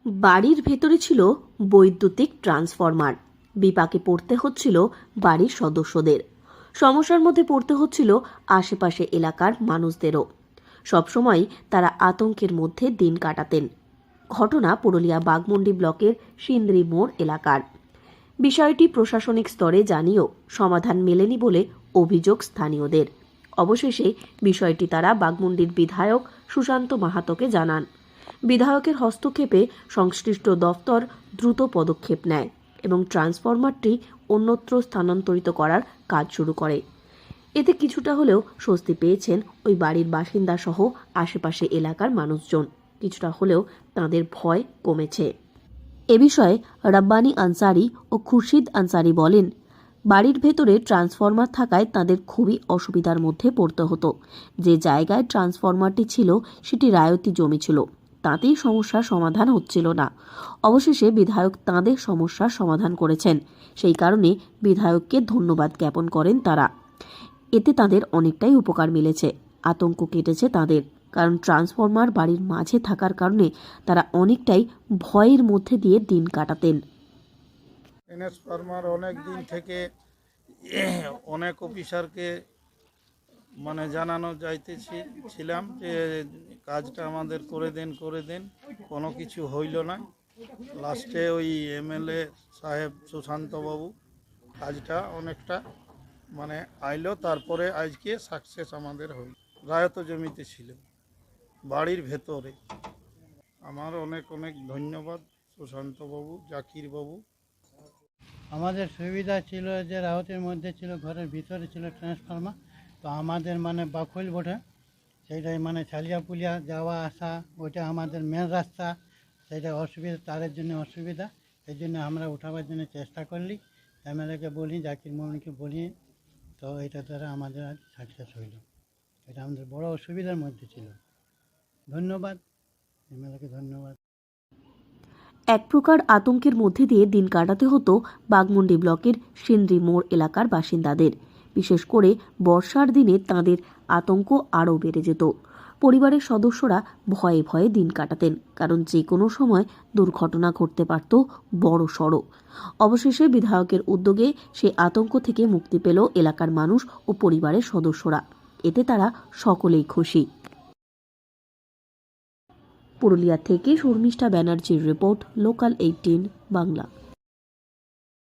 বাড়ির ভেতরে ছিল বৈদ্যুতিক ট্রান্সফরমার। বিপাকে পড়তে হচ্ছিল বাড়ির সদস্যদের। সমস্যার মধ্যে পড়তে হচ্ছিল আশেপাশে এলাকার মানুষদেরও। সবসময় তারা আতঙ্কের মধ্যে দিন কাটাতেন। ঘটনা পুরুলিয়া বাঘমুন্ডি ব্লকের সিন্দ্রি মোড় এলাকার। বিষয়টি প্রশাসনিক স্তরে জানিয়েও সমাধান মেলেনি বলে অভিযোগ স্থানীয়দের। অবশেষে বিষয়টি তারা বাঘমুন্ডির বিধায়ক সুশান্ত মাহাতোকে জানান। বিধায়কের হস্তক্ষেপে সংশ্লিষ্ট দফতর দ্রুত পদক্ষেপ নেয় এবং ট্রান্সফরমারটি অন্যত্র স্থানান্তরিত করার কাজ শুরু করে। এতে কিছুটা হলেও স্বস্তি পেয়েছেন ওই বাড়ির বাসিন্দা সহ আশেপাশে এলাকার মানুষজন। কিছুটা হলেও তাদের ভয় কমেছে। এ বিষয়ে রাব্বানি আনসারি ও খুরশিদ আনসারি বলেন, বাড়ির ভেতরে ট্রান্সফরমার থাকায় তাদের খুবই অসুবিধার মধ্যে পড়তে হতো। যে জায়গায় ট্রান্সফরমারটি ছিল সেটি রায়তি জমি ছিল, তাতেই সমস্যার সমাধান হচ্ছিল না। অবশেষে বিধায়ক তাঁদের সমস্যার সমাধান করেছেন। সেই কারণে বিধায়ককে ধন্যবাদ জ্ঞাপন করেন তারা। এতে তাদের অনেকটাই উপকার মিলেছে, আতঙ্ক কেটেছে তাদের। কারণ ট্রান্সফরমার বাড়ির মাঝে থাকার কারণে তারা অনেকটাই ভয়ের মধ্যে দিয়ে দিন কাটাতেন। ট্রান্সফরমার অনেক দিন থেকে অনেক অফিসারকে জানানো ছিলাম যে কাজটা আমাদের করে দেন, কোনো কিছু হইল না। লাস্টে ওই এমএলএ সাহেব সুশান্তবাবু কাজটা অনেকটা আইলো, তারপরে আজকে সাকসেস আমাদের হইল। রায়ত জমিতে ছিল বাড়ির ভেতরে। আমার অনেক অনেক ধন্যবাদ সুশান্তবাবু, জাকিরবাবু। আমাদের সুবিধা ছিল যে রাহতের মধ্যে ছিল, ঘরের ভিতরে ছিল ট্রান্সফরমার। তো আমাদের বাখল বটে, সেইটাই ছালিয়া পুলিয়া যাওয়া আসা, ওইটা আমাদের মেন রাস্তা, সেইটা অসুবিধা, তাদের জন্য অসুবিধা। এই জন্য আমরা উঠাবার জন্য চেষ্টা করলি, এমএলএকে বলি, জাকির মোহাম্মদকে বলি, তো এটা দ্বারা আমাদের আজ সাকসেস হইল। এটা আমাদের বড় অসুবিধার মধ্যে ছিল। ধন্যবাদ এমএলএকে, ধন্যবাদ। এক প্রকার আতঙ্কের মধ্যে দিয়ে দিন কাটাতে হতো বাঘমুন্ডি ব্লকের সিন্দ্রি মোড় এলাকার বাসিন্দাদের। বিশেষ করে বর্ষার দিনে তাদের আতঙ্ক আরও বেড়ে যেত। পরিবারের সদস্যরা ভয়ে ভয়ে দিন কাটাতেন, কারণ যে কোনো সময় দুর্ঘটনা ঘটতে পারত বড় সড়। অবশেষে বিধায়কের উদ্যোগে সেই আতঙ্ক থেকে মুক্তি পেল এলাকার মানুষ ও পরিবারের সদস্যরা। এতে তারা সকলেই খুশি। পুরুলিয়া থেকে শর্মিষ্ঠা ব্যানার্জির রিপোর্ট, লোকাল 18 বাংলা।